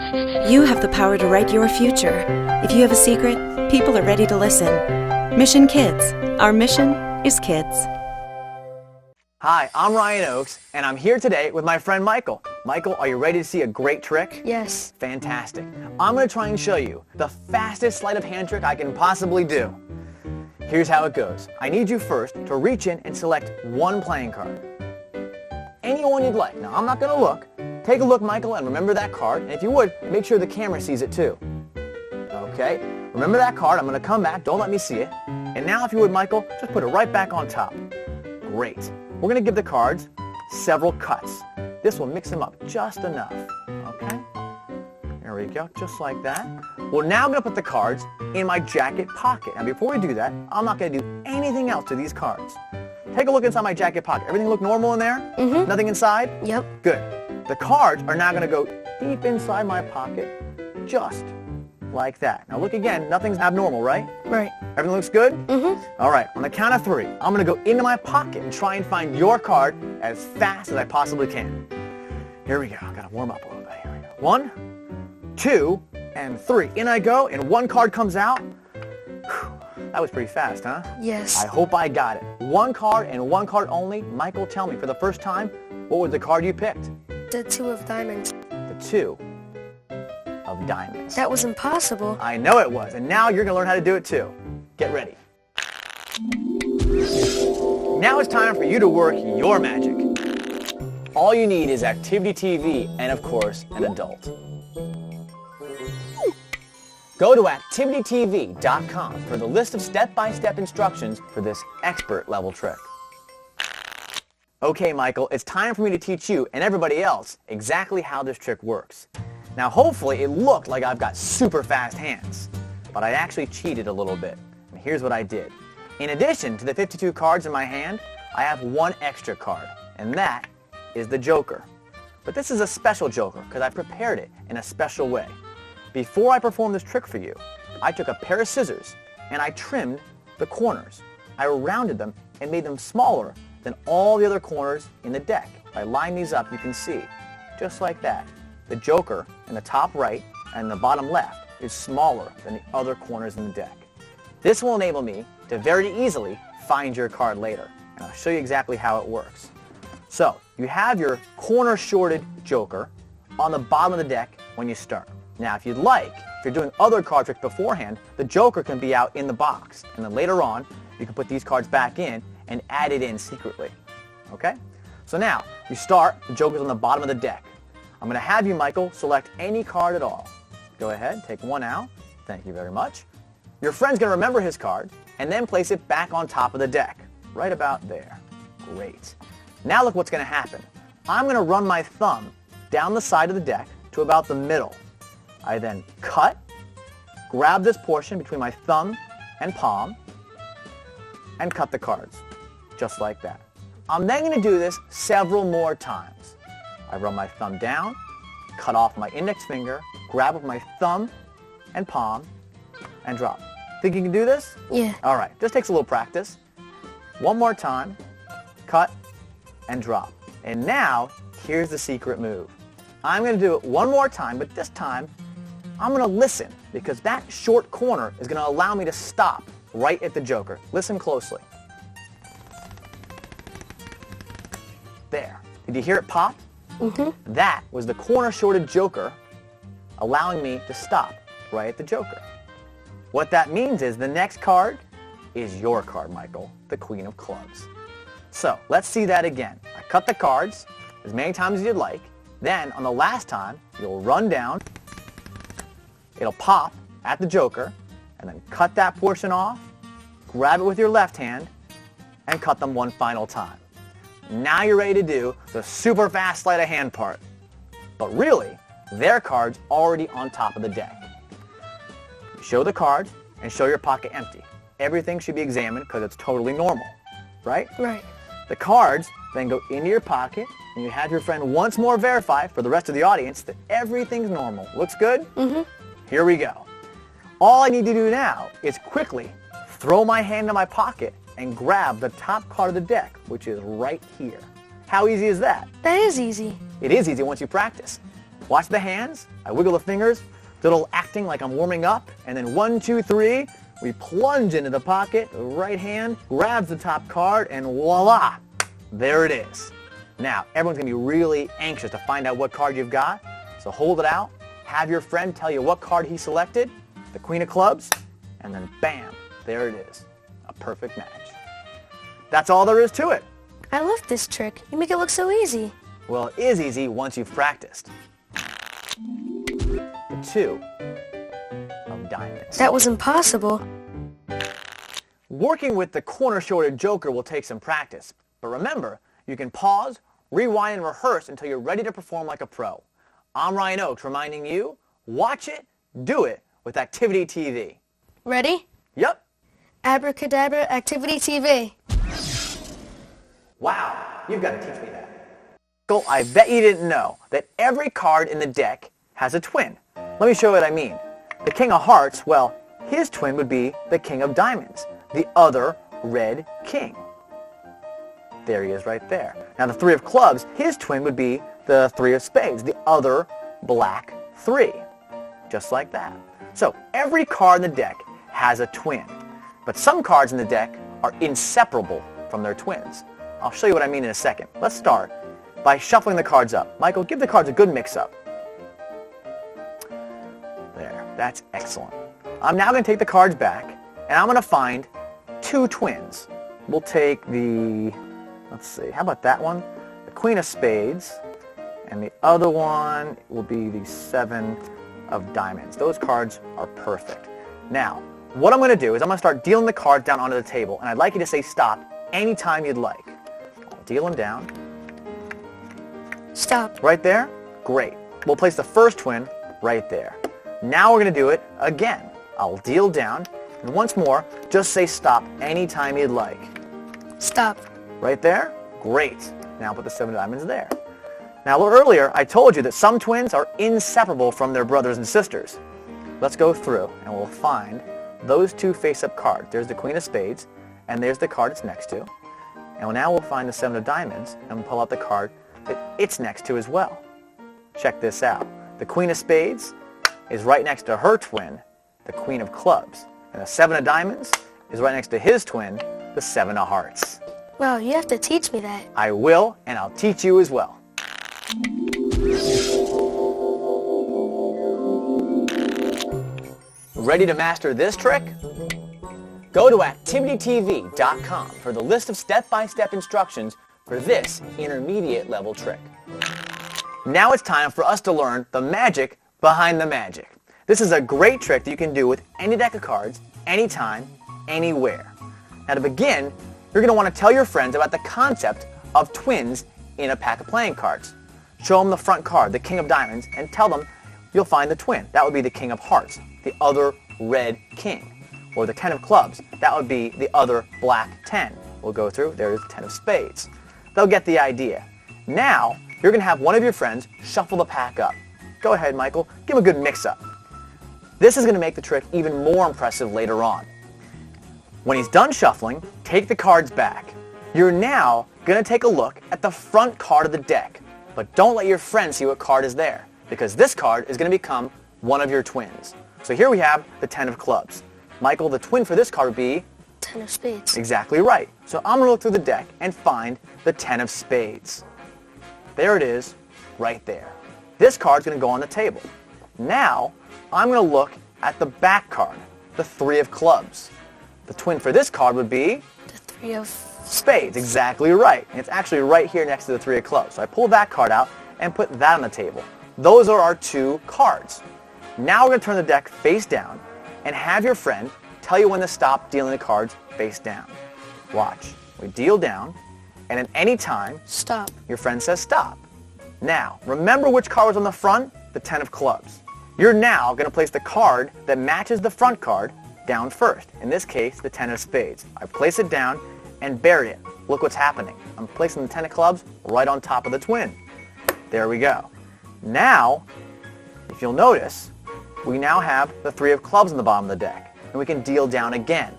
You have the power to write your future. If you have a secret, people are ready to listen. Mission Kids. Our mission is kids. Hi, I'm Ryan Oakes, and I'm here today with my friend Michael. Michael, are you ready to see a great trick? Yes. Fantastic. I'm going to try and show you the fastest sleight of hand trick I can possibly do. Here's how it goes. I need you first to reach in and select one playing card. Anyone you'd like. Now, I'm not going to look. Take a look, Michael, and remember that card. And if you would, make sure the camera sees it too. Okay, remember that card. I'm going to come back. Don't let me see it. And now, if you would, Michael, just put it right back on top. Great. We're going to give the cards several cuts. This will mix them up just enough. Okay? There we go, just like that. Well, now I'm going to put the cards in my jacket pocket. Now, before we do that, I'm not going to do anything else to these cards. Take a look inside my jacket pocket. Everything look normal in there? Mm-hmm. Nothing inside? Yep. Good. The cards are now going to go deep inside my pocket, just like that. Now look again, nothing's abnormal, right? Right. Everything looks good? Mm-hmm. All right, on the count of 3, I'm going to go into my pocket and try and find your card as fast as I possibly can. Here we go. I've got to warm up a little bit. Here we go. 1, 2, and 3. In I go, and one card comes out. Whew, that was pretty fast, huh? Yes. I hope I got it. One card and one card only. Michael, tell me, for the first time, what was the card you picked? The 2 of diamonds. The 2 of diamonds. That was impossible. I know it was, and now you're going to learn how to do it too. Get ready. Now it's time for you to work your magic. All you need is Activity TV and, of course, an adult. Go to activitytv.com for the list of step-by-step instructions for this expert-level trick. Okay, Michael, it's time for me to teach you and everybody else exactly how this trick works. Now, hopefully, it looked like I've got super fast hands, but I actually cheated a little bit. And here's what I did. In addition to the 52 cards in my hand, I have one extra card, and that is the Joker. But this is a special Joker because I prepared it in a special way. Before I performed this trick for you, I took a pair of scissors and I trimmed the corners. I rounded them and made them smaller than all the other corners in the deck. If I line these up, you can see, just like that. The Joker in the top right and the bottom left is smaller than the other corners in the deck. This will enable me to very easily find your card later, and I'll show you exactly how it works. So, you have your corner-shorted Joker on the bottom of the deck when you start. Now, if you'd like, if you're doing other card tricks beforehand, the Joker can be out in the box, and then later on, you can put these cards back in and add it in secretly. Okay? So now, you start, the Joker's on the bottom of the deck. I'm going to have you, Michael, select any card at all. Go ahead, take one out. Thank you very much. Your friend's going to remember his card and then place it back on top of the deck, right about there. Great. Now look what's going to happen. I'm going to run my thumb down the side of the deck to about the middle. I then cut, grab this portion between my thumb and palm, and cut the cards, just like that. I'm then going to do this several more times. I run my thumb down, cut off my index finger, grab with my thumb and palm, and drop. Think you can do this? Yeah. All right, just takes a little practice. One more time, cut and drop. And now, here's the secret move. I'm going to do it one more time, but this time, I'm going to listen, because that short corner is going to allow me to stop right at the Joker. Listen closely. There. Did you hear it pop? Mm-hmm. That was the corner-shorted Joker allowing me to stop right at the Joker. What that means is the next card is your card, Michael, the Queen of Clubs. So, let's see that again. I cut the cards as many times as you'd like. Then, on the last time, you'll run down, it'll pop at the Joker, and then cut that portion off, grab it with your left hand, and cut them one final time. Now you're ready to do the super fast sleight of hand part. But really, their card's already on top of the deck. You show the card and show your pocket empty. Everything should be examined because it's totally normal, right? Right. The cards then go into your pocket and you have your friend once more verify for the rest of the audience that everything's normal. Looks good? Mm-hmm. Here we go. All I need to do now is quickly throw my hand in my pocket and grab the top card of the deck, which is right here. How easy is that? That is easy. It is easy once you practice. Watch the hands. I wiggle the fingers, do a little acting like I'm warming up, and then 1, 2, 3, we plunge into the pocket. The right hand grabs the top card, and voila, there it is. Now, everyone's going to be really anxious to find out what card you've got, so hold it out, have your friend tell you what card he selected, the Queen of Clubs, and then bam, there it is. A perfect match. That's all there is to it. I love this trick. You make it look so easy. Well, it is easy once you've practiced. The 2 of diamonds. That was impossible. Working with the corner-shorted joker will take some practice, but remember, you can pause, rewind, and rehearse until you're ready to perform like a pro. I'm Ryan Oakes reminding you, watch it, do it with Activity TV. Ready? Yep. Abracadabra Activity TV. Wow, you've got to teach me that. So I bet you didn't know that every card in the deck has a twin. Let me show you what I mean. The King of Hearts, well, his twin would be the King of Diamonds, the other red king. There he is right there. Now the 3 of Clubs, his twin would be the 3 of Spades, the other black 3. Just like that. So every card in the deck has a twin. But some cards in the deck are inseparable from their twins. I'll show you what I mean in a second. Let's start by shuffling the cards up. Michael, give the cards a good mix-up. There, that's excellent. I'm now going to take the cards back, and I'm going to find 2 twins. We'll take the, let's see, how about that one? The Queen of Spades, and the other one will be the 7 of Diamonds. Those cards are perfect. Now, what I'm going to do is I'm going to start dealing the cards down onto the table, and I'd like you to say stop anytime you'd like. I'll deal them down. Stop. Right there? Great. We'll place the first twin right there. Now we're going to do it again. I'll deal down, and once more, just say stop anytime you'd like. Stop. Right there? Great. Now put the 7 of Diamonds there. Now a little earlier, I told you that some twins are inseparable from their brothers and sisters. Let's go through, and we'll find those 2 face-up cards. There's the Queen of Spades, and there's the card it's next to. And now we'll find the 7 of Diamonds, and pull out the card that it's next to as well. Check this out. The Queen of Spades is right next to her twin, the Queen of Clubs. And the 7 of Diamonds is right next to his twin, the 7 of Hearts. Wow, you have to teach me that. I will, and I'll teach you as well. Ready to master this trick? Go to activitytv.com for the list of step-by-step instructions for this intermediate level trick. Now it's time for us to learn the magic behind the magic. This is a great trick that you can do with any deck of cards, anytime, anywhere. Now to begin, you're going to want to tell your friends about the concept of twins in a pack of playing cards. Show them the front card, the King of Diamonds, and tell them you'll find the twin. That would be the King of Hearts, the other red king. Or the 10 of Clubs, that would be the other black 10. We'll go through, there's the 10 of Spades. They'll get the idea. Now, you're going to have one of your friends shuffle the pack up. Go ahead, Michael, give a good mix-up. This is going to make the trick even more impressive later on. When he's done shuffling, take the cards back. You're now going to take a look at the front card of the deck, but don't let your friend see what card is there, because this card is going to become one of your twins. So here we have the 10 of Clubs. Michael, the twin for this card would be? 10 of Spades. Exactly right. So I'm going to look through the deck and find the 10 of Spades. There it is, right there. This card's going to go on the table. Now, I'm going to look at the back card, the 3 of Clubs. The twin for this card would be? The 3 of Spades. Exactly right. And it's actually right here next to the 3 of Clubs. So I pull that card out and put that on the table. Those are our 2 cards. Now we're going to turn the deck face down and have your friend tell you when to stop dealing the cards face down. Watch. We deal down, and at any time, Stop. your friend says stop. Now, remember which card was on the front? The 10 of Clubs. You're now going to place the card that matches the front card down first. In this case, the 10 of Spades. I've placed it down and buried it. Look what's happening. I'm placing the 10 of Clubs right on top of the twin. There we go. Now, if you'll notice, we now have the 3 of Clubs on the bottom of the deck, and we can deal down again.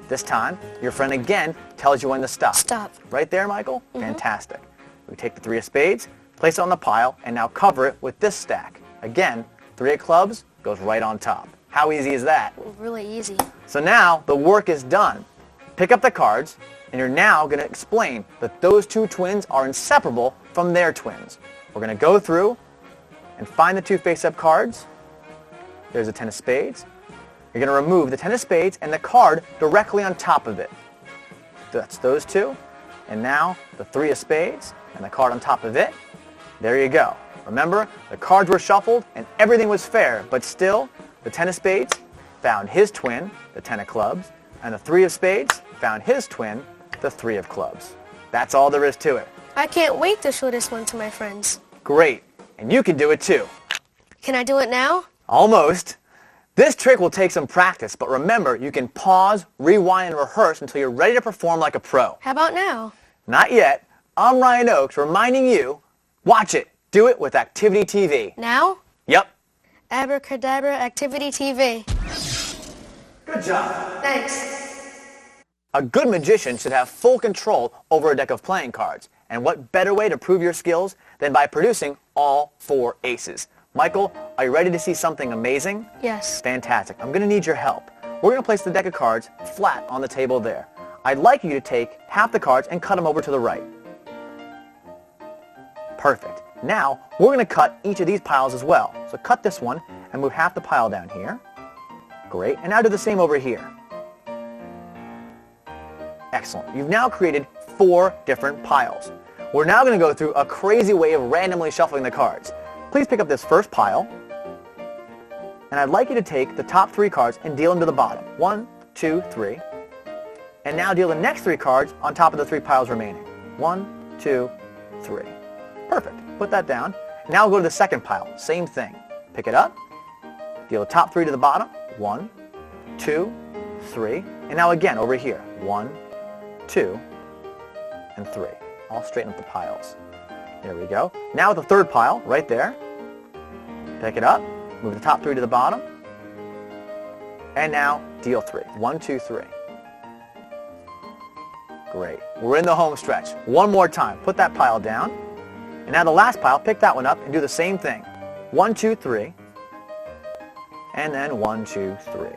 This time, your friend again tells you when to stop. Stop. Right there, Michael? Fantastic. We take the 3 of Spades, Place it on the pile, and now cover it with this stack. Again, 3 of clubs goes right on top. How easy is that? Really easy. So now the work is done. Pick up the cards, and you're now going to explain that those two twins are inseparable from their twins. We're going to go through and find the 2 face-up cards. There's a 10 of spades. You're going to remove the 10 of spades and the card directly on top of it. That's those 2. And now the 3 of spades and the card on top of it. There you go. Remember, the cards were shuffled and everything was fair, but still, the 10 of spades found his twin, the 10 of clubs, and the 3 of spades found his twin, the 3 of clubs. That's all there is to it. I can't wait to show this one to my friends. Great. And you can do it too. Can I do it now? Almost. This trick will take some practice, but remember, you can pause, rewind, and rehearse until you're ready to perform like a pro. How about now? Not yet. I'm Ryan Oakes reminding you, watch it. Do it with Activity TV. Now? Yep. Abracadabra Activity TV. Good job. Thanks. A good magician should have full control over a deck of playing cards. And what better way to prove your skills than by producing all 4 aces? Michael, are you ready to see something amazing? Yes. Fantastic. I'm going to need your help. We're going to place the deck of cards flat on the table there. I'd like you to take half the cards and cut them over to the right. Perfect. Now, we're going to cut each of these piles as well. So cut this one and move half the pile down here. Great. And now do the same over here. Excellent. You've now created 4 different piles. We're now going to go through a crazy way of randomly shuffling the cards. Please pick up this first pile. And I'd like you to take the top 3 cards and deal them to the bottom. 1, 2, 3. And now deal the next 3 cards on top of the 3 piles remaining. 1, 2, 3. Perfect. Put that down. Now we'll go to the second pile. Same thing. Pick it up. Deal the top 3 to the bottom. 1, 2, 3. And now again over here. 1, 2, and 3. I'll straighten up the piles. There we go. Now with the third pile, right there. Pick it up. Move the top 3 to the bottom. And now deal 3. 1, 2, 3. Great. We're in the home stretch. One more time. Put that pile down. And now the last pile, pick that one up and do the same thing. 1, 2, 3. And then 1, 2, 3.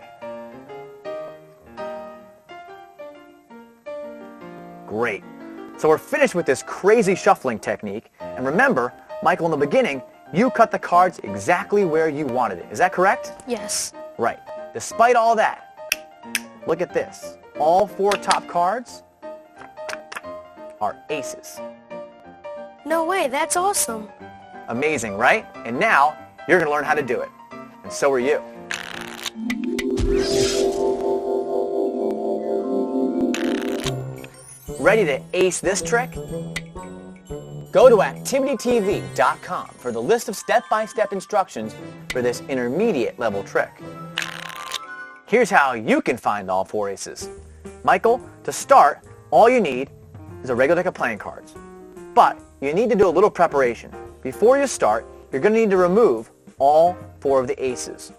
Great. So we're finished with this crazy shuffling technique. And remember, Michael, in the beginning, you cut the cards exactly where you wanted it. Is that correct? Yes. Right. Despite all that, look at this. All 4 top cards are aces. No way, that's awesome. Amazing, right? And now, you're going to learn how to do it. And so are you. Ready to ace this trick? Go to activitytv.com for the list of step-by-step instructions for this intermediate level trick. Here's how you can find all 4 aces. Michael, to start, all you need is a regular deck of playing cards. But you need to do a little preparation. Before you start, you're going to need to remove all 4 of the aces.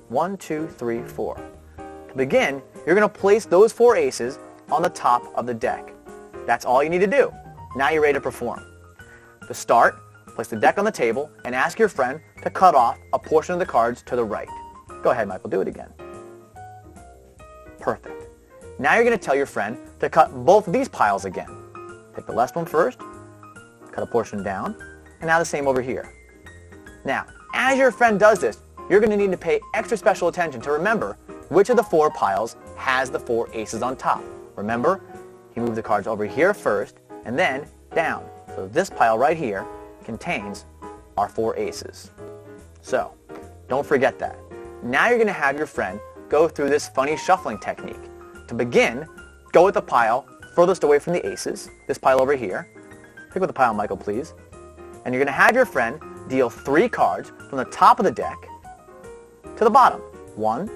1, 2, 3, 4. To begin, you're going to place those 4 aces on the top of the deck. That's all you need to do. Now you're ready to perform. To start, place the deck on the table and ask your friend to cut off a portion of the cards to the right. Go ahead, Michael, do it again. Perfect. Now you're going to tell your friend to cut both of these piles again. Take the left one first, cut a portion down, and now the same over here. Now, as your friend does this, you're going to need to pay extra special attention to remember which of the 4 piles has the 4 aces on top. Remember, you move the cards over here first, and then down. So this pile right here contains our 4 aces. So, don't forget that. Now you're going to have your friend go through this funny shuffling technique. To begin, go with the pile furthest away from the aces, this pile over here. Pick up the pile, Michael, please. And you're going to have your friend deal 3 cards from the top of the deck to the bottom. 1,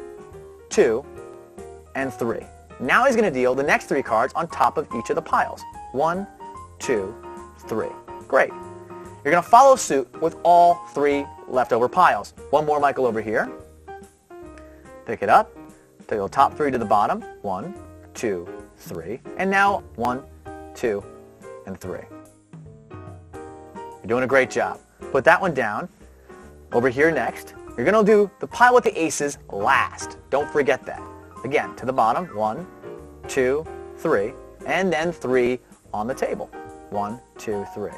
2, and 3. Now he's going to deal the next 3 cards on top of each of the piles. 1, 2, 3. Great. You're going to follow suit with all 3 leftover piles. One more, Michael, over here. Pick it up. Take the top 3 to the bottom. 1, 2, 3. And now 1, 2, and 3. You're doing a great job. Put that one down. Over here next, you're going to do the pile with the aces last. Don't forget that. Again, to the bottom, 1, 2, 3, and then 3 on the table. 1, 2, 3.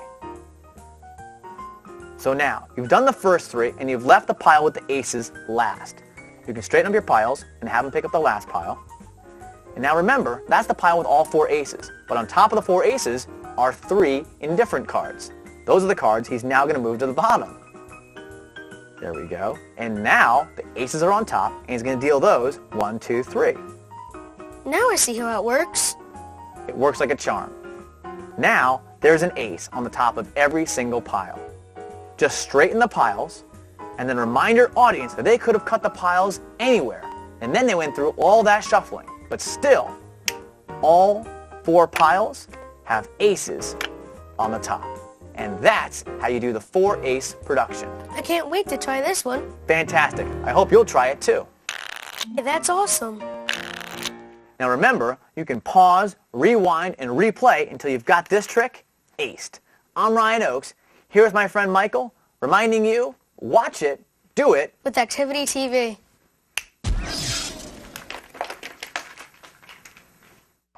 So now, you've done the first 3, and you've left the pile with the aces last. You can straighten up your piles and have them pick up the last pile. And now remember, that's the pile with all 4 aces. But on top of the 4 aces are 3 indifferent cards. Those are the cards he's now going to move to the bottom. There we go. And now, the aces are on top, and he's going to deal those 1, 2, 3. Now I see how it works. It works like a charm. Now, there's an ace on the top of every single pile. Just straighten the piles, and then remind your audience that they could have cut the piles anywhere. And then they went through all that shuffling. But still, all 4 piles have aces on the top. And that's how you do the 4-ace production. I can't wait to try this one. Fantastic. I hope you'll try it too. Hey, that's awesome. Now remember, you can pause, rewind, and replay until you've got this trick aced. I'm Ryan Oakes. Here's my friend Michael reminding you, watch it, do it With Activity TV.